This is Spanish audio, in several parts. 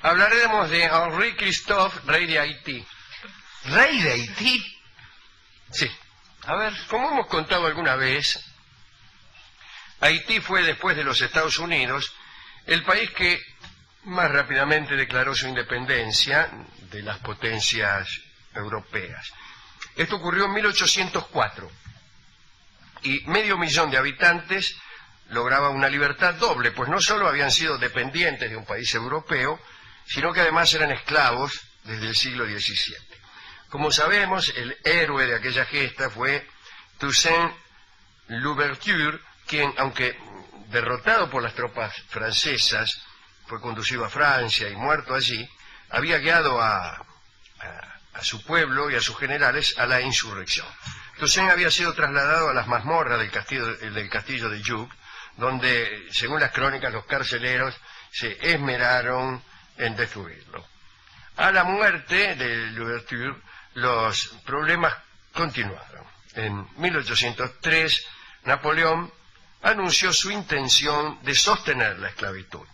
Hablaremos de Henri Christophe, rey de Haití. ¿Rey de Haití? Sí. A ver. Como hemos contado alguna vez, Haití fue, después de los Estados Unidos, el país que más rápidamente declaró su independencia de las potencias europeas. Esto ocurrió en 1804 y 500.000 de habitantes lograba una libertad doble, pues no solo habían sido dependientes de un país europeo, sino que además eran esclavos desde el siglo XVII. Como sabemos, el héroe de aquella gesta fue Toussaint Louverture, quien, aunque derrotado por las tropas francesas, fue conducido a Francia y muerto allí, había guiado a su pueblo y a sus generales a la insurrección. Toussaint había sido trasladado a las mazmorras del castillo de Joux, donde, según las crónicas, los carceleros se esmeraron en destruirlo. A la muerte de Louverture, los problemas continuaron. En 1803, Napoleón anunció su intención de sostener la esclavitud.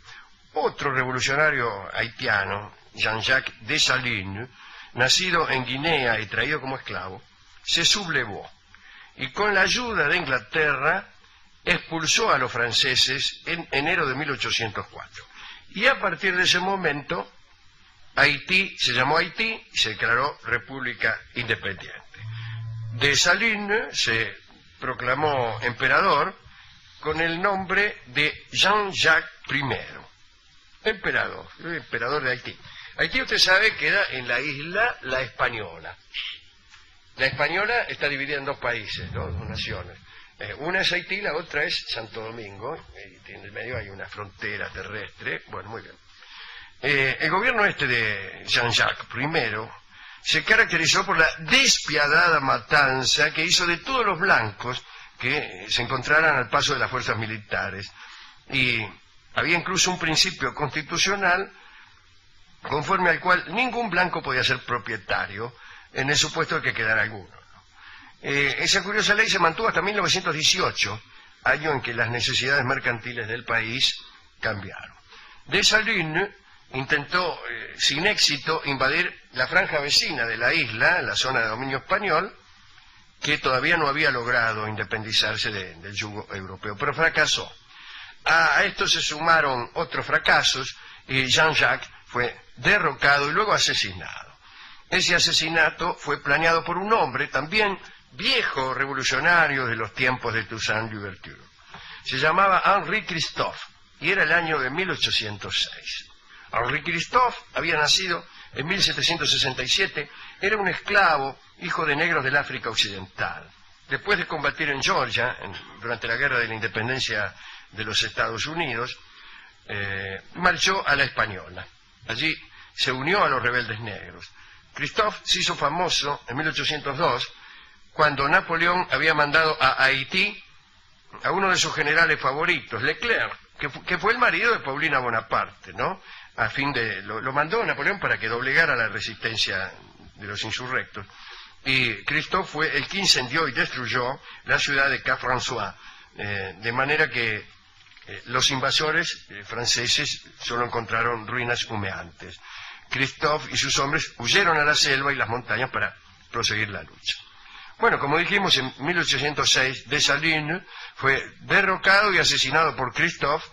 Otro revolucionario haitiano, Jean-Jacques Dessalines, nacido en Guinea y traído como esclavo, se sublevó y con la ayuda de Inglaterra expulsó a los franceses en enero de 1804. Y a partir de ese momento, Haití se llamó Haití y se declaró república independiente. Dessalines se proclamó emperador con el nombre de Jean-Jacques I, emperador de Haití. Haití, usted sabe, queda en la isla La Española. La Española está dividida en dos países, ¿no? Dos naciones. Una es Haití, la otra es Santo Domingo, y en el medio hay una frontera terrestre. Bueno, muy bien. El gobierno de Jean-Jacques I se caracterizó por la despiadada matanza que hizo de todos los blancos que se encontraran al paso de las fuerzas militares. Y había incluso un principio constitucional conforme al cual ningún blanco podía ser propietario en el supuesto de que quedara alguno. Esa curiosa ley se mantuvo hasta 1918, año en que las necesidades mercantiles del país cambiaron. Dessalines intentó, sin éxito, invadir la franja vecina de la isla, la zona de dominio español, que todavía no había logrado independizarse del yugo europeo, pero fracasó. A esto se sumaron otros fracasos y Jean-Jacques fue derrocado y luego asesinado. Ese asesinato fue planeado por un hombre también viejo revolucionario de los tiempos de Toussaint Louverture. Se llamaba Henri Christophe y era el año de 1806. Henri Christophe había nacido en 1767, era un esclavo, hijo de negros del África Occidental. Después de combatir en Georgia, durante la guerra de la independencia de los Estados Unidos, marchó a la Española. Allí se unió a los rebeldes negros. Christophe se hizo famoso en 1802, cuando Napoleón había mandado a Haití a uno de sus generales favoritos, Leclerc, que fue el marido de Paulina Bonaparte, ¿no? A fin de lo mandó Napoleón para que doblegara la resistencia de los insurrectos. Y Christophe fue el que incendió y destruyó la ciudad de Cap-François, de manera que los invasores franceses solo encontraron ruinas humeantes. Christophe y sus hombres huyeron a la selva y las montañas para proseguir la lucha. Bueno, como dijimos, en 1806 Dessalines fue derrocado y asesinado por Christophe,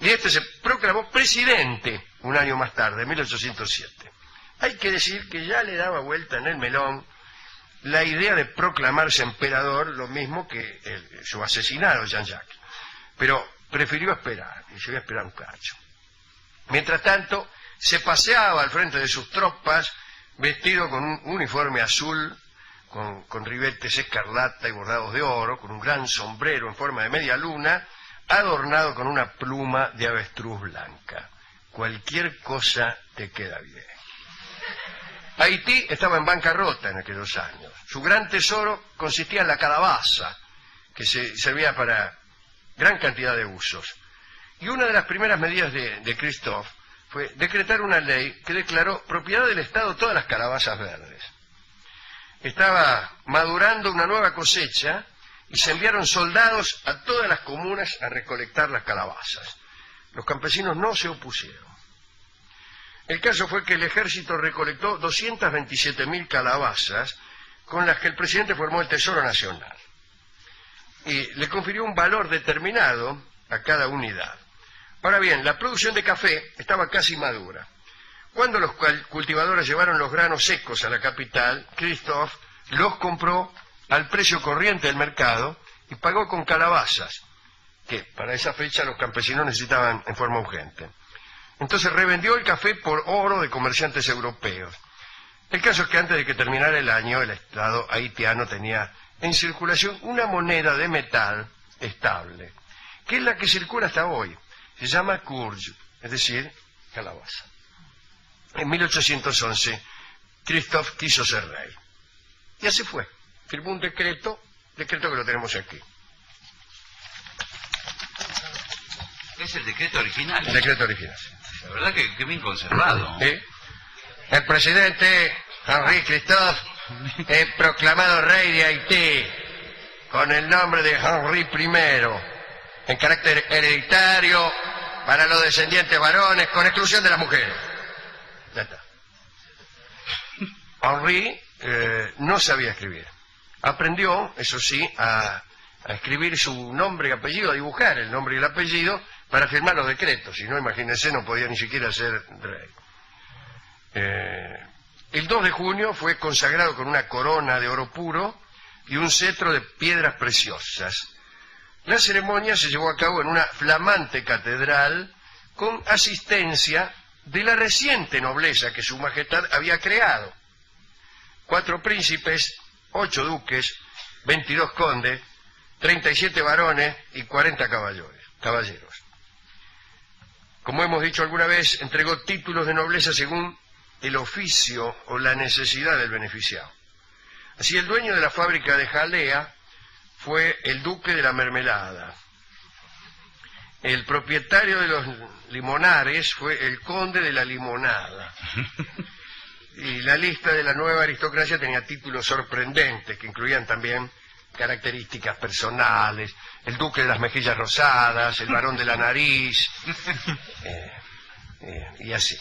y este se proclamó presidente un año más tarde, en 1807. Hay que decir que ya le daba vuelta en el melón la idea de proclamarse emperador, lo mismo que su asesinado Jean-Jacques. Pero prefirió esperar, y se iba a esperar un cacho. Mientras tanto, se paseaba al frente de sus tropas, vestido con un uniforme azul, con ribetes escarlata y bordados de oro, con un gran sombrero en forma de media luna, adornado con una pluma de avestruz blanca. Cualquier cosa te queda bien. Haití estaba en bancarrota en aquellos años. Su gran tesoro consistía en la calabaza, que se servía para gran cantidad de usos. Y una de las primeras medidas de Christophe fue decretar una ley que declaró propiedad del Estado todas las calabazas verdes. Estaba madurando una nueva cosecha y se enviaron soldados a todas las comunas a recolectar las calabazas. Los campesinos no se opusieron. El caso fue que el ejército recolectó 227.000 calabazas con las que el presidente formó el Tesoro Nacional y le confirió un valor determinado a cada unidad. Ahora bien, la producción de café estaba casi madura. Cuando los cultivadores llevaron los granos secos a la capital, Christophe los compró al precio corriente del mercado y pagó con calabazas, que para esa fecha los campesinos necesitaban en forma urgente. Entonces revendió el café por oro de comerciantes europeos. El caso es que antes de que terminara el año, el Estado haitiano tenía en circulación una moneda de metal estable, que es la que circula hasta hoy. Se llama courge, es decir, calabaza. En 1811, Christophe quiso ser rey. Y así fue. Firmó un decreto que lo tenemos aquí. Es el decreto original. El decreto original. La verdad que bien conservado. ¿Sí? El presidente Henri Christophe es proclamado rey de Haití con el nombre de Henri I, en carácter hereditario para los descendientes varones, con exclusión de las mujeres. Ya está. Henri no sabía escribir. Aprendió, eso sí, a escribir su nombre y apellido, a dibujar el nombre y el apellido para firmar los decretos. Si no, imagínense, no podía ni siquiera ser rey. El 2 de junio fue consagrado con una corona de oro puro y un cetro de piedras preciosas. La ceremonia se llevó a cabo en una flamante catedral con asistencia de la reciente nobleza que su majestad había creado. 4 príncipes, 8 duques, 22 condes, 37 varones y 40 caballeros. Como hemos dicho alguna vez, entregó títulos de nobleza según el oficio o la necesidad del beneficiado. Así, el dueño de la fábrica de jalea fue el duque de la mermelada. El propietario de los limonares fue el conde de la limonada. Y la lista de la nueva aristocracia tenía títulos sorprendentes que incluían también características personales: el duque de las mejillas rosadas, el varón de la nariz, y así.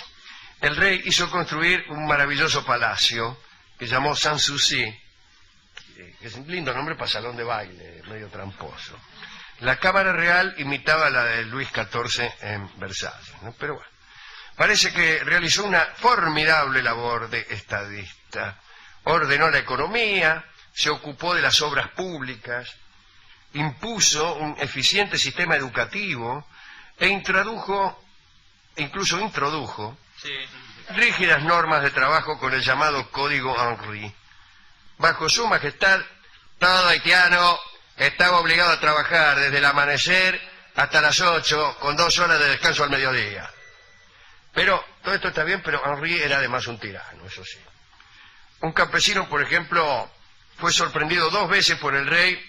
El rey hizo construir un maravilloso palacio que llamó Sanssouci, que es un lindo nombre para salón de baile, medio tramposo. La Cámara Real imitaba la de Luis XIV en Versalles, ¿no? Pero bueno, parece que realizó una formidable labor de estadista. Ordenó la economía, se ocupó de las obras públicas, impuso un eficiente sistema educativo e incluso introdujo rígidas normas de trabajo con el llamado Código Henri. Bajo su majestad, todo haitiano estaba obligado a trabajar desde el amanecer hasta las 8, con 2 horas de descanso al mediodía. Pero todo esto está bien, pero Henri era además un tirano, eso sí. Un campesino, por ejemplo, fue sorprendido 2 veces por el rey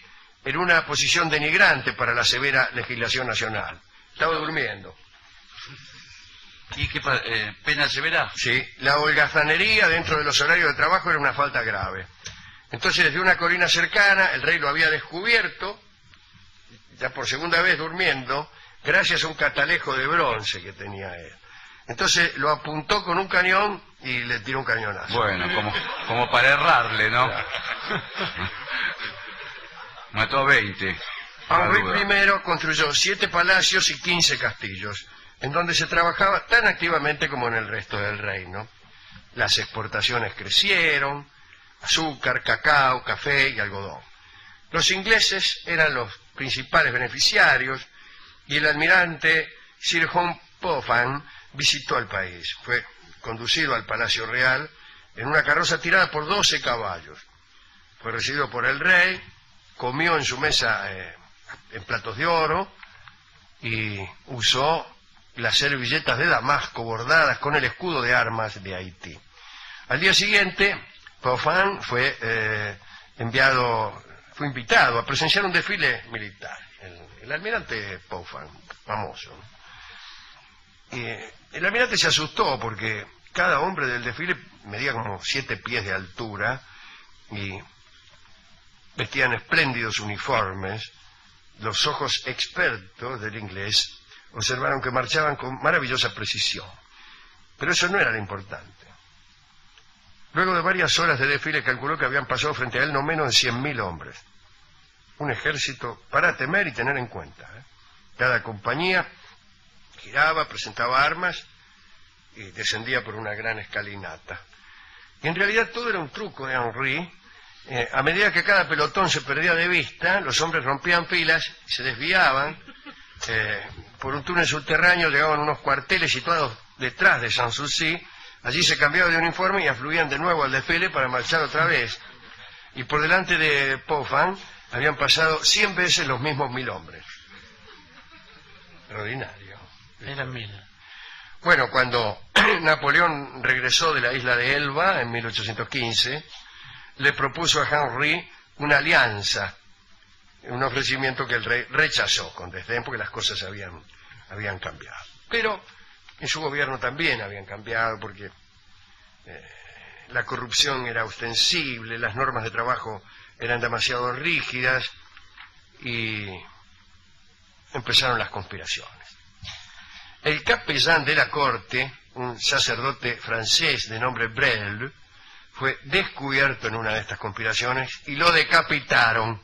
en una posición denigrante para la severa legislación nacional. Estaba durmiendo. ¿Y qué pena severa? Sí, la holgazanería dentro de los horarios de trabajo era una falta grave. Entonces, desde una colina cercana, el rey lo había descubierto, ya por segunda vez durmiendo, gracias a un catalejo de bronce que tenía él. Entonces lo apuntó con un cañón y le tiró un cañonazo. Bueno, como para errarle, ¿no? Mató a 20. Henri I construyó 7 palacios y 15 castillos, en donde se trabajaba tan activamente como en el resto del reino. Las exportaciones crecieron: azúcar, cacao, café y algodón. Los ingleses eran los principales beneficiarios y el almirante Sir John Popham visitó el país. Fue conducido al Palacio Real en una carroza tirada por 12 caballos. Fue recibido por el rey, comió en su mesa en platos de oro y usó las servilletas de Damasco bordadas con el escudo de armas de Haití. Al día siguiente, Popham fue invitado a presenciar un desfile militar. El almirante Popham, famoso. El almirante se asustó porque cada hombre del desfile medía como 7 pies de altura y vestían espléndidos uniformes. Los ojos expertos del inglés observaron que marchaban con maravillosa precisión. Pero eso no era lo importante. Luego de varias horas de desfile calculó que habían pasado frente a él no menos de 100.000 hombres. Un ejército para temer y tener en cuenta, ¿eh? Cada compañía giraba, presentaba armas y descendía por una gran escalinata. Y en realidad todo era un truco de Henri. A medida que cada pelotón se perdía de vista, los hombres rompían filas y se desviaban. Por un túnel subterráneo llegaban unos cuarteles situados detrás de Sanssouci. Allí se cambiaban de uniforme y afluían de nuevo al desfile para marchar otra vez. Y por delante de Pofan habían pasado 100 veces los mismos 1.000 hombres. Extraordinario. Eran 1.000. Bueno, cuando Napoleón regresó de la isla de Elba en 1815, le propuso a Henri una alianza, un ofrecimiento que el rey rechazó con desdén porque las cosas habían cambiado. Pero en su gobierno también habían cambiado porque la corrupción era ostensible, las normas de trabajo eran demasiado rígidas y empezaron las conspiraciones. El capellán de la corte, un sacerdote francés de nombre Brel, fue descubierto en una de estas conspiraciones y lo decapitaron.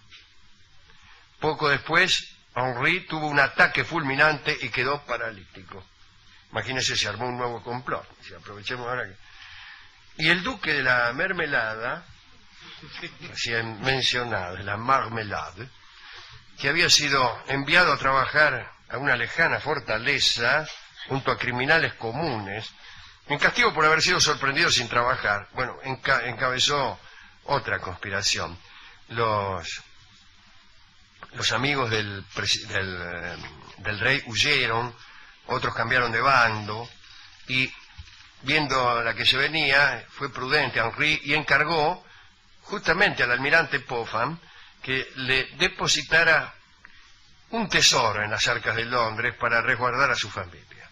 Poco después, Henri tuvo un ataque fulminante y quedó paralítico. Imagínense, se armó un nuevo complot. Si aprovechemos ahora que... Y el duque de la Mermelada, recién mencionado, de la Marmelade, que había sido enviado a trabajar a una lejana fortaleza junto a criminales comunes, en castigo por haber sido sorprendido sin trabajar, bueno, encabezó otra conspiración. Los amigos del rey huyeron, otros cambiaron de bando, y viendo la que se venía, fue prudente Henri y encargó justamente al almirante Popham que le depositara un tesoro en las arcas de Londres para resguardar a su familia.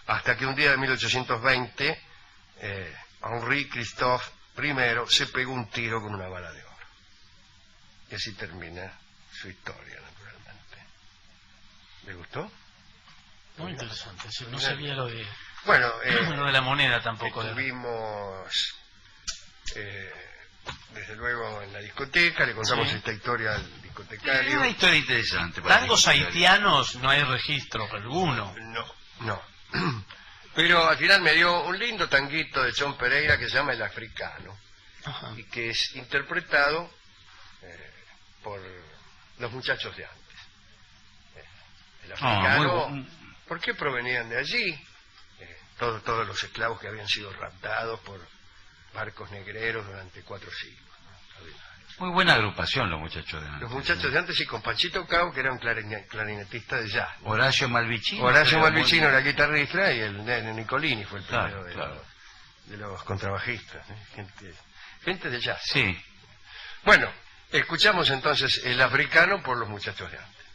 Hasta que un día de 1820, Henri Christophe I se pegó un tiro con una bala de oro. Y así termina su historia, naturalmente. ¿Le gustó? Muy interesante. Sí, no sabía lo de... Bueno, lo de la moneda tampoco. Estuvimos, desde luego, en la discoteca, le contamos esta historia al discotecario. Es una historia interesante. Tangos haitianos no hay registro alguno. No. Pero al final me dio un lindo tanguito de John Pereira que se llama El Africano. Ajá. Y que es interpretado por los muchachos de antes. El africano, ¿por qué provenían de allí? Todos los esclavos que habían sido raptados por barcos negreros durante 4 siglos. Muy buena agrupación los muchachos de antes. Los muchachos de antes, y con Panchito Cao, que era un clarinetista de jazz. Horacio Malvicino. Horacio Malvicino era guitarrista y el Nicolini fue el primero de los contrabajistas. Gente de jazz. Sí. Bueno, escuchamos entonces El Africano por los muchachos de antes.